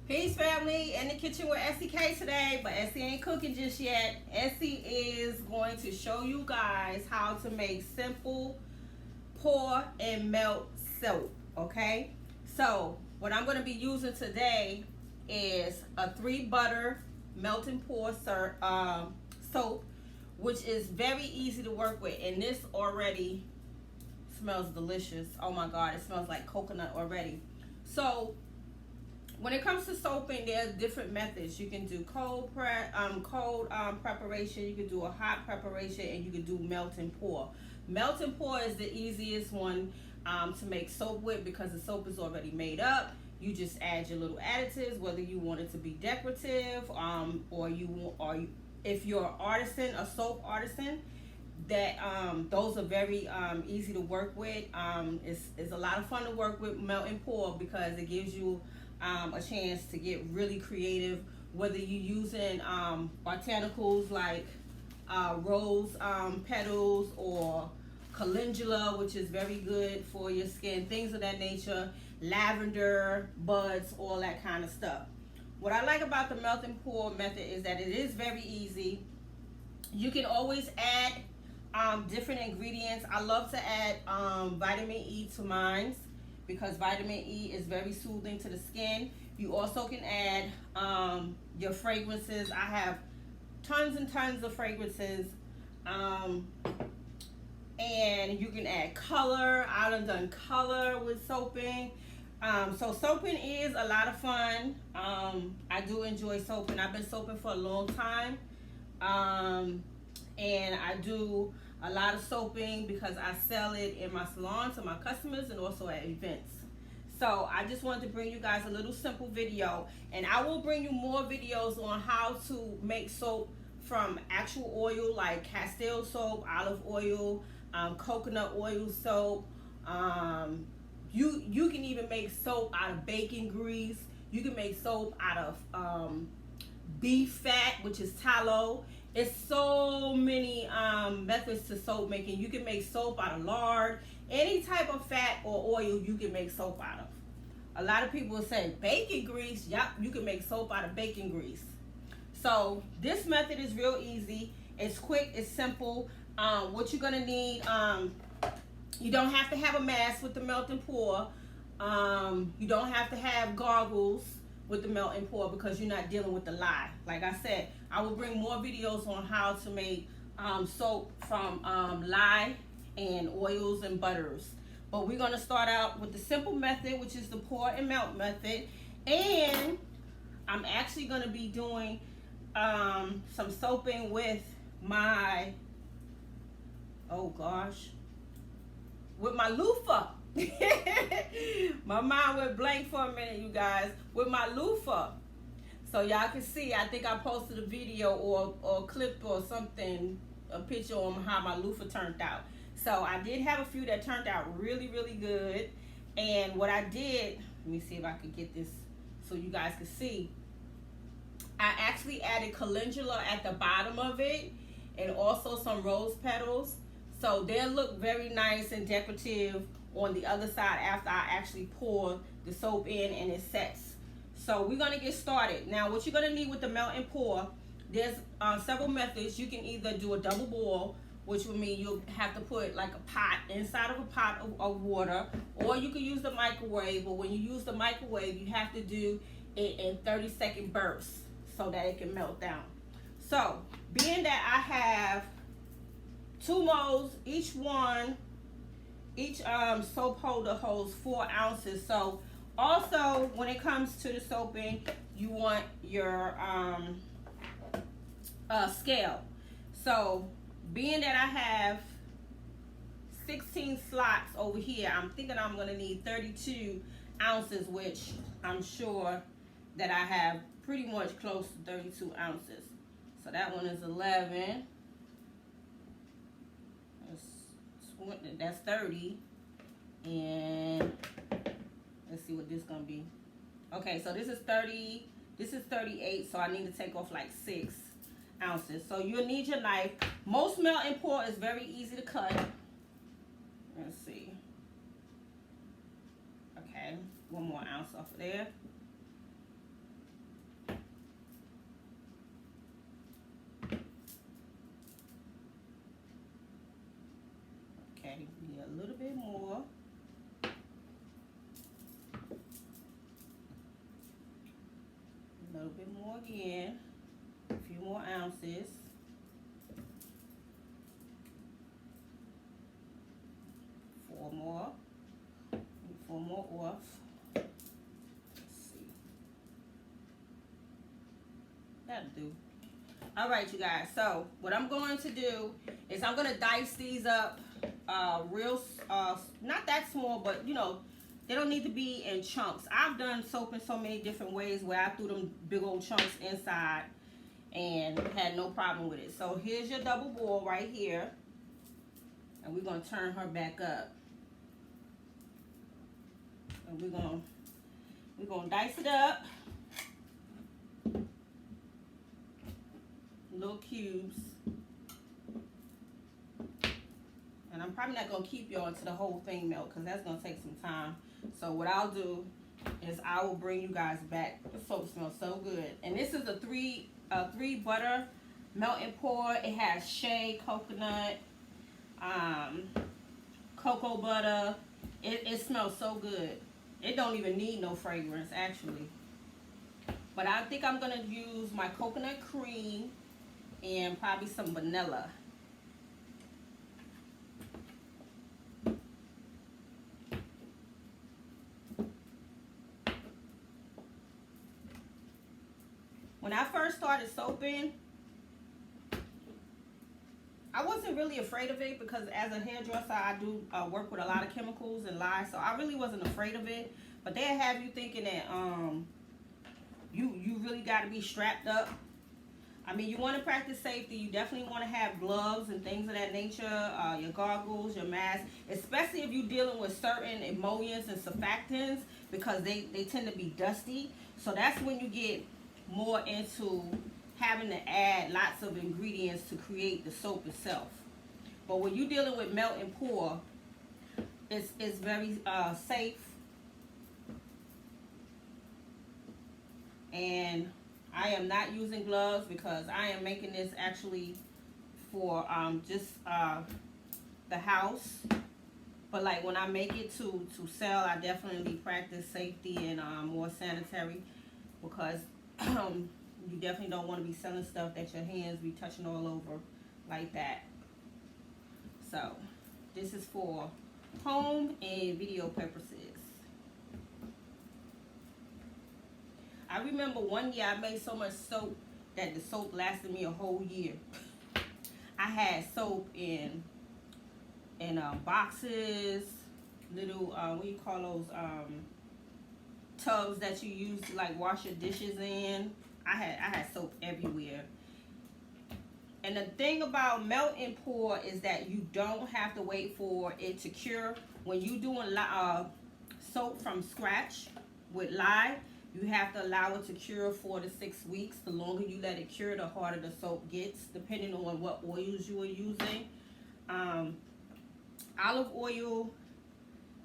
Peace, family. In the kitchen with SCK today, but SC ain't cooking just yet. SC is going to show you guys how to make simple pour and melt soap. Okay, so what I'm going to be using today is a 3 butter melt and pour soap, which is very easy to work with, and this already smells delicious. Oh my god, it smells like coconut already. So when it comes to soaping, there's different methods. You can do cold preparation, you can do a hot preparation, and you can do melt and pour. Melt and pour is the easiest one to make soap with because the soap is already made up. You just add your little additives, whether you want it to be decorative, or if you're an artisan, a soap artisan, that those are very easy to work with. It's a lot of fun to work with melt and pour because it gives you a chance to get really creative, whether you're using botanicals like rose petals or calendula, which is very good for your skin, things of that nature, lavender buds, all that kind of stuff. What I like about the melt and pour method is that it is very easy. You can always add different ingredients. I love to add vitamin E to mine because vitamin E is very soothing to the skin. You also can add your fragrances. I have tons and tons of fragrances. And you can add color. I've done color with soaping. So soaping is a lot of fun. I do enjoy soaping. I've been soaping for a long time. And I do a lot of soaping because I sell it in my salon to my customers and also at events. So I just wanted to bring you guys a little simple video, and I will bring you more videos on how to make soap from actual oil like Castile soap, olive oil, coconut oil soap. You can even make soap out of bacon grease. You can make soap out of beef fat, which is tallow. It's so many methods to soap making. You can make soap out of lard. Any type of fat or oil you can make soap out of. A lot of people say bacon grease. Yep, you can make soap out of bacon grease. So this method is real easy. It's quick, it's simple. What you're gonna need, you don't have to have a mask with the melt and pour. You don't have to have goggles with the melt and pour because you're not dealing with the lye. Like I said, I will bring more videos on how to make soap from lye and oils and butters. But we're gonna start out with the simple method, which is the pour and melt method. And I'm actually gonna be doing some soaping with my, oh gosh, with my loofah. My mind went blank for a minute, you guys. With my loofah. So y'all can see, I think I posted a video or a clip or something, a picture on how my loofah turned out. So I did have a few that turned out really, really good. And what I did, let me see if I could get this so you guys can see. I actually added calendula at the bottom of it and also some rose petals. So they'll look very nice and decorative on the other side after I actually pour the soap in and it sets. So we're gonna get started. Now what you're gonna need with the melt and pour, there's several methods. You can either do a double boil, which would mean you'll have to put like a pot inside of a pot of water, or you can use the microwave. But when you use the microwave, you have to do it in 30-second bursts so that it can melt down. So being that I have 2 molds, each soap holder holds 4 ounces. So also when it comes to the soaping, you want your scale. So being that I have 16 slots over here, I'm thinking I'm gonna need 32 ounces, which I'm sure that I have pretty much close to 32 ounces. So that one is 11. That's 30. And let's see what this is gonna be. Okay, so this is 30, this is 38, so I need to take off like 6 ounces. So you'll need your knife. Most melt and pour is very easy to cut. Let's see. Okay, 1 more ounce off of there. little bit more again. A few more ounces. Four more. Four more off. Let's see. That'll do. All right, you guys. So what I'm going to do is I'm going to dice these up real, not that small, but you know, they don't need to be in chunks. I've done soap in so many different ways where I threw them big old chunks inside and had no problem with it. So here's your double boil right here. And we're going to turn her back up. And we're going to dice it up. Little cubes. And I'm probably not going to keep y'all until the whole thing melt because that's going to take some time. So what I'll do is I will bring you guys back. The soap smells so good. And this is a three butter melt and pour. It has shea, coconut, cocoa butter. It smells so good. It don't even need no fragrance actually. But I think I'm gonna use my coconut cream and probably some vanilla. When I first started soaping, I wasn't really afraid of it because as a hairdresser, I do work with a lot of chemicals and lye, so I really wasn't afraid of it. But they have you thinking that you really got to be strapped up. I mean, you want to practice safety. You definitely want to have gloves and things of that nature, your goggles, your mask, especially if you're dealing with certain emollients and surfactants because they tend to be dusty. So that's when you get more into having to add lots of ingredients to create the soap itself. But when you're dealing with melt and pour, it's very safe. And I am not using gloves because I am making this actually for just the house. But like when I make it to sell, I definitely practice safety and more sanitary because you definitely don't want to be selling stuff that your hands be touching all over like that. So this is for home and video purposes. I remember one year I made so much soap that the soap lasted me a whole year. I had soap in boxes, little what do you call those tubs that you use to like wash your dishes in. I had soap everywhere. And the thing about melt and pour is that you don't have to wait for it to cure. When you doing soap from scratch with lye, you have to allow it to cure 4 to 6 weeks. The longer you let it cure, the harder the soap gets, depending on what oils you are using. Olive oil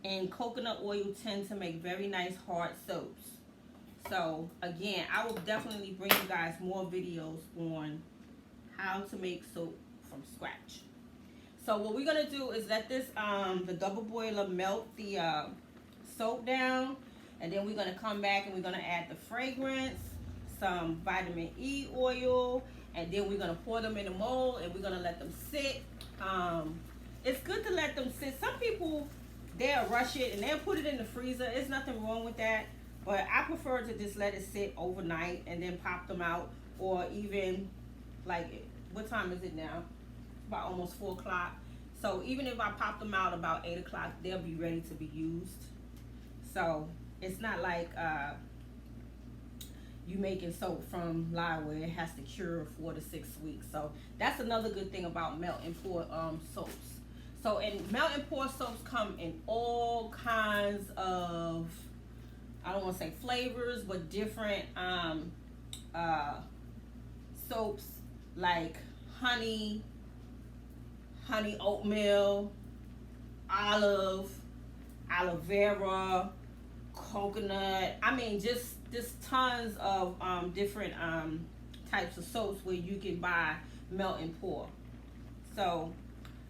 and coconut oil tend to make very nice hard soaps. So again, I will definitely bring you guys more videos on how to make soap from scratch. So what we're gonna do is let this the double boiler melt the soap down, and then we're gonna come back and we're gonna add the fragrance, some vitamin E oil, and then we're gonna pour them in the mold and we're gonna let them sit. It's good to let them sit. Some people, they'll rush it and they'll put it in the freezer. There's nothing wrong with that. But I prefer to just let it sit overnight and then pop them out. Or even, like, what time is it now? It's about almost 4 o'clock. So even if I pop them out about 8 o'clock, they'll be ready to be used. So it's not like you making soap from lye where it has to cure 4 to 6 weeks. So that's another good thing about melt and pour soaps. So and melt and pour soaps come in all kinds of, I don't want to say flavors, but different soaps like honey oatmeal, aloe vera, coconut. I mean, just tons of different types of soaps where you can buy melt and pour. So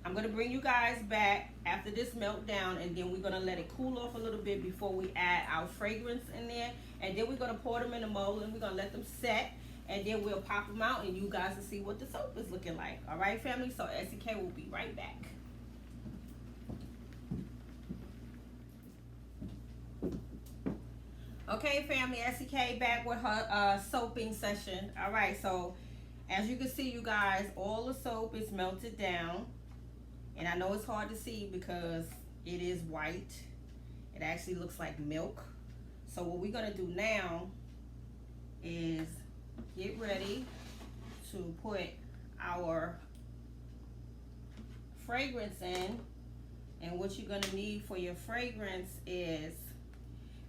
I'm going to bring you guys back after this melt down, and then we're going to let it cool off a little bit before we add our fragrance in there. And then we're going to pour them in the mold, and we're going to let them set, and then we'll pop them out, and you guys will see what the soap is looking like. All right, family? So SEK will be right back. Okay, family, SEK back with her soaping session. All right, so as you can see, you guys, all the soap is melted down. And I know it's hard to see because it is white. It actually looks like milk. So what we're gonna do now is get ready to put our fragrance in. And what you're gonna need for your fragrance is,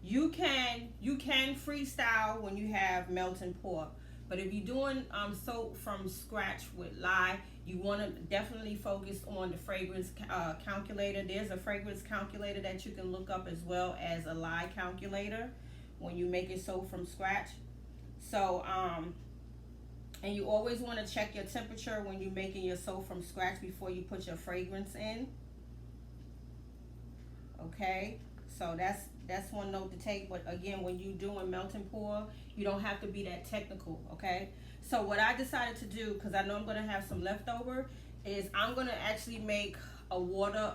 you can freestyle when you have melt and pour. But if you're doing soap from scratch with lye, you want to definitely focus on the fragrance calculator. There's a fragrance calculator that you can look up, as well as a lye calculator when you make it soap from scratch. So, and you always want to check your temperature when you're making your soap from scratch before you put your fragrance in. Okay, so that's one note to take. But again, when you're doing melt and pour, you don't have to be that technical. Okay, so what I decided to do, because I know I'm gonna have some leftover, is I'm gonna actually make a oatmeal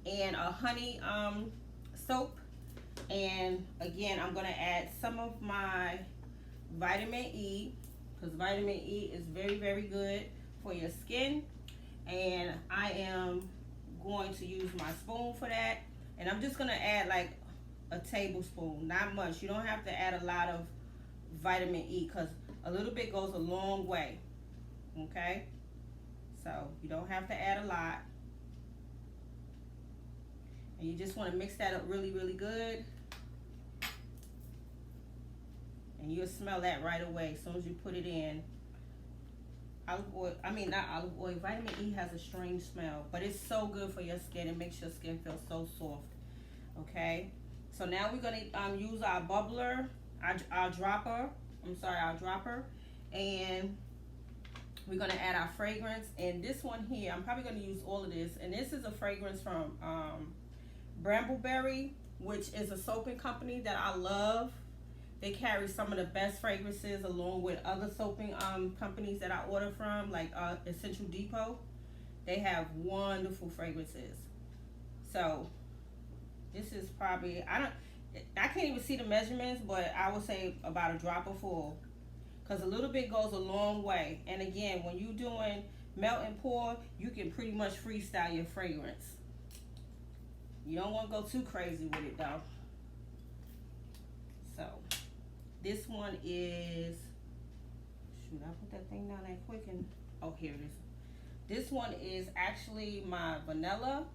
and a honey soap. And again, I'm gonna add some of my vitamin E, because vitamin E is very, very good for your skin. And I am going to use my spoon for that, and I'm just gonna add like a tablespoon, not much. You don't have to add a lot of vitamin E, because a little bit goes a long way. Okay, so you don't have to add a lot, and you just want to mix that up really, really good, and you'll smell that right away as soon as you put it in. Olive oil, not olive oil, vitamin E has a strange smell, but it's so good for your skin. It makes your skin feel so soft. Okay, so now we're going to use our bubbler, our dropper, and we're going to add our fragrance. And this one here, I'm probably going to use all of this, and this is a fragrance from Brambleberry, which is a soaping company that I love. They carry some of the best fragrances, along with other soaping companies that I order from, like Essential Depot. They have wonderful fragrances. So this is probably, I can't even see the measurements, but I would say about a dropper full, because a little bit goes a long way. And again, when you're doing melt and pour, you can pretty much freestyle your fragrance. You don't want to go too crazy with it though. So this one is, shoot, I put that thing down that quick, and oh, here it is. This one is actually my vanilla.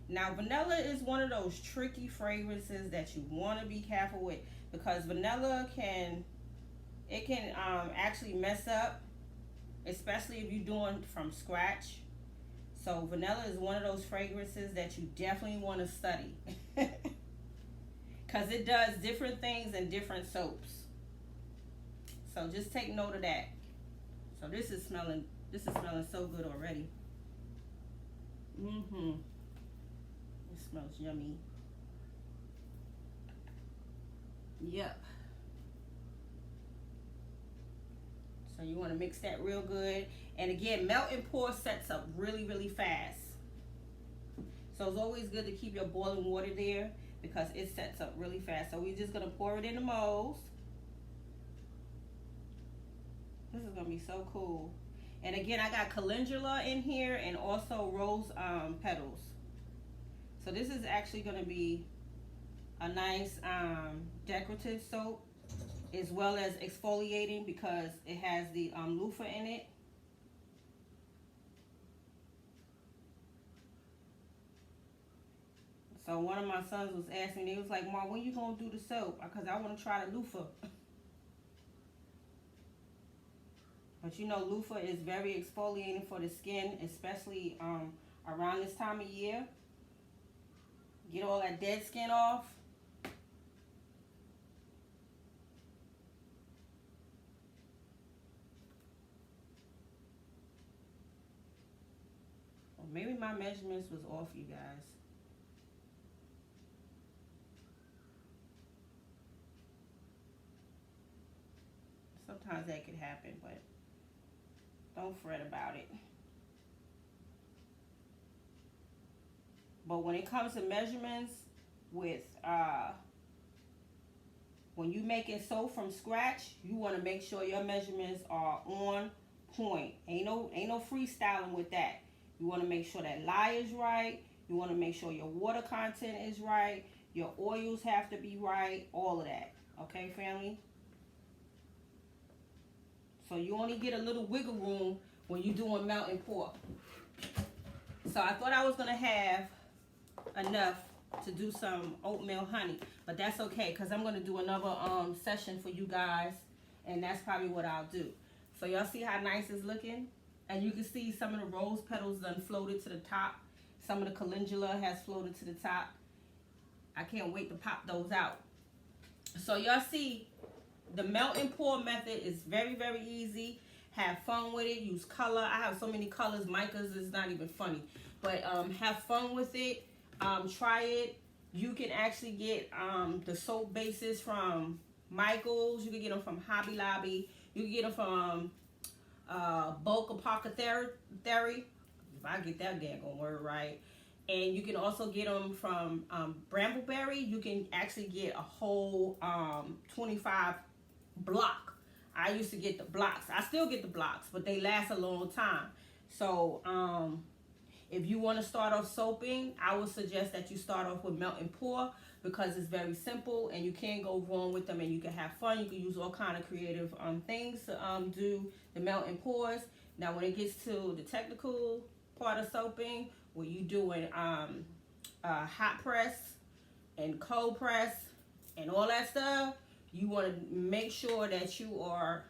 Now, vanilla is one of those tricky fragrances that you want to be careful with, because vanilla can actually mess up, especially if you're doing from scratch. So vanilla is one of those fragrances that you definitely want to study. Because it does different things in different soaps. So just take note of that. So this is smelling so good already. It smells yummy. Yep. So you want to mix that real good. And again, melt and pour sets up really, really fast. So it's always good to keep your boiling water there, because it sets up really fast. So we're just going to pour it in the molds. This is going to be so cool. And again, I got calendula in here, and also rose petals. So this is actually going to be a nice decorative soap, as well as exfoliating, because it has the loofah in it. So one of my sons was asking me, he was like, "Mom, when you gonna do the soap? Because I want to try the loofah." But you know, loofah is very exfoliating for the skin, especially around this time of year. Get all that dead skin off. maybe my measurements was off, you guys. Sometimes that could happen, but don't fret about it. But when it comes to measurements with when you making soap from scratch, you want to make sure your measurements are on point. Ain't no freestyling with that. You want to make sure that lye is right. You want to make sure your water content is right. Your oils have to be right. All of that. Okay, family? So you only get a little wiggle room when you're doing melt and pour. So I thought I was going to have enough to do some oatmeal honey, but that's okay because I'm going to do another session for you guys, and that's probably what I'll do. So y'all see how nice it's looking? And you can see some of the rose petals done floated to the top. Some of the calendula has floated to the top. I can't wait to pop those out. So y'all see the melt and pour method is very, very easy. Have fun with it. Use color. I have so many colors. Micah's is not even funny. But have fun with it. Try it. You can actually get the soap bases from Michael's. You can get them from Hobby Lobby. You can get them from Bulk Apothecary. If I get that daggone word right. And you can also get them from Brambleberry. You can actually get a whole 25 block. I used to get the blocks. I still get the blocks, but they last a long time. So if you want to start off soaping, I would suggest that you start off with melt and pour because it's very simple and you can't go wrong with them, and you can have fun. You can use all kind of creative things to do the melt and pours. Now when it gets to the technical part of soaping, where you doing hot press and cold press and all that stuff, you want to make sure that you are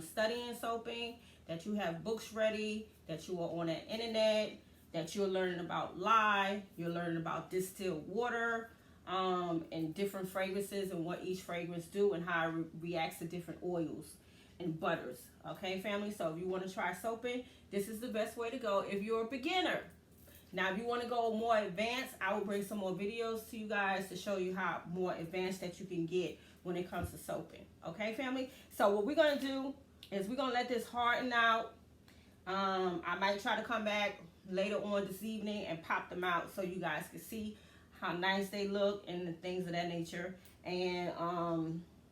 studying soaping, that you have books ready, that you are on the internet, that you're learning about lye, you're learning about distilled water, and different fragrances and what each fragrance do and how it reacts to different oils and butters. Okay, family? So if you want to try soaping, this is the best way to go if you're a beginner. Now, if you want to go more advanced, I will bring some more videos to you guys to show you how more advanced that you can get when it comes to soaping. Okay, family? So what we're going to do is we're going to let this harden out. I might try to come back later on this evening and pop them out so you guys can see how nice they look and the things of that nature. And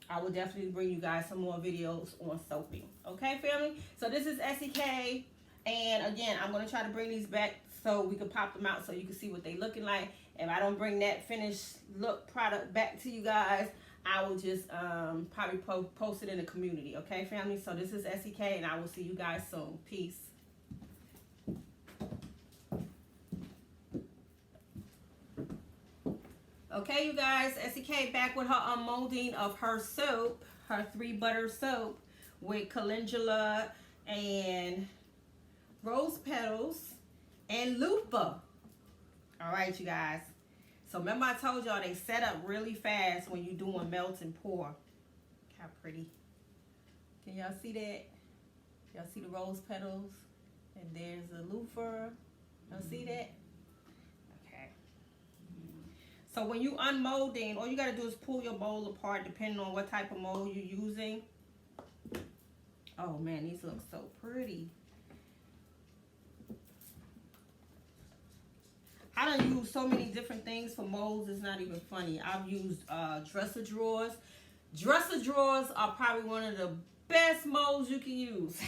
I will definitely bring you guys some more videos on soaping. Okay, family? So this is SEK. And again, I'm going to try to bring these back so we can pop them out so you can see what they looking like. If I don't bring that finished look product back to you guys, I will just probably post it in the community. Okay, family? So this is SEK, and I will see you guys soon. Peace. Okay, you guys, SEK back with her unmolding of her soap, her 3 butter soap with calendula and rose petals and loofah. All right, you guys. So remember I told y'all they set up really fast when you're doing melt and pour. How pretty. Can y'all see that? Y'all see the rose petals? And there's the loofah. Y'all see that? Okay. So when you unmolding, all you got to do is pull your bowl apart depending on what type of mold you're using. Oh man, these look so pretty. I done used so many different things for molds, it's not even funny. I've used dresser drawers. Dresser drawers are probably one of the best molds you can use.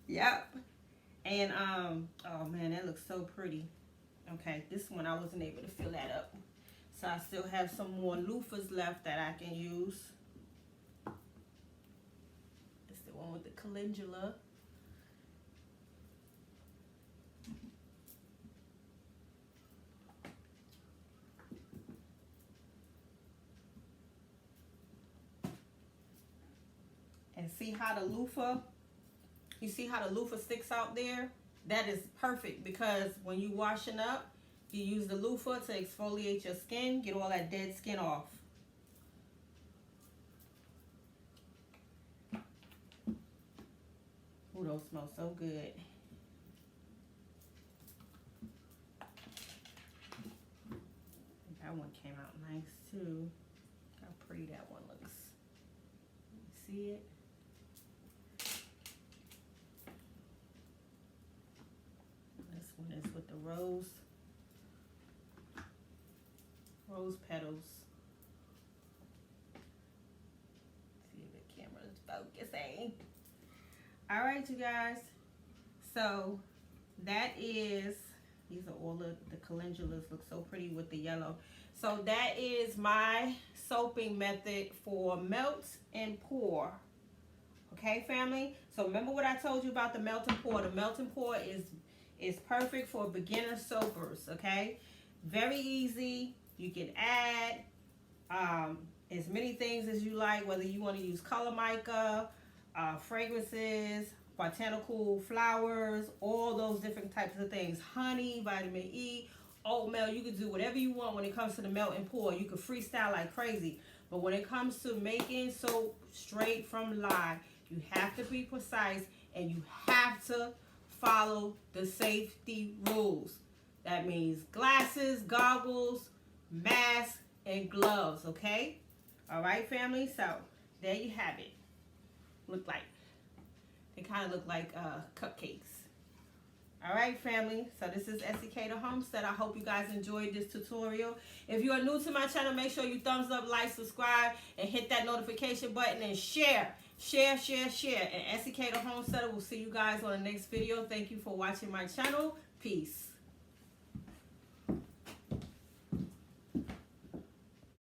Yep. And oh man, that looks so pretty. Okay, this one I wasn't able to fill that up. So I still have some more loofahs left that I can use. It's the one with the calendula. And see how the loofah, you see how the loofah sticks out there? That is perfect because when you washing up, you use the loofah to exfoliate your skin, get all that dead skin off. Ooh, those smell so good. That one came out nice too. How pretty that one looks. See it? This one is with the rose petals. See if the camera's focusing. All right, you guys. So that is, these are all the calendulas, look so pretty with the yellow. So that is my soaping method for melt and pour. Okay, family? So remember what I told you about the melt and pour. The melt and pour is perfect for beginner soapers, okay? Very easy. You can add as many things as you like, whether you want to use color mica, fragrances, botanical flowers, all those different types of things. Honey, vitamin E, oatmeal. You can do whatever you want when it comes to the melt and pour. You can freestyle like crazy. But when it comes to making soap straight from lye, you have to be precise and you have to follow the safety rules. That means glasses, goggles, mask, and gloves, okay? All right, family? So there you have it. They kind of look like cupcakes. All right, family. So this is SEK the Homestead. I hope you guys enjoyed this tutorial. If you are new to my channel, make sure you thumbs up, like, subscribe, and hit that notification button and share. Share. And SEK the Homesteader will see you guys on the next video. Thank you for watching my channel. Peace.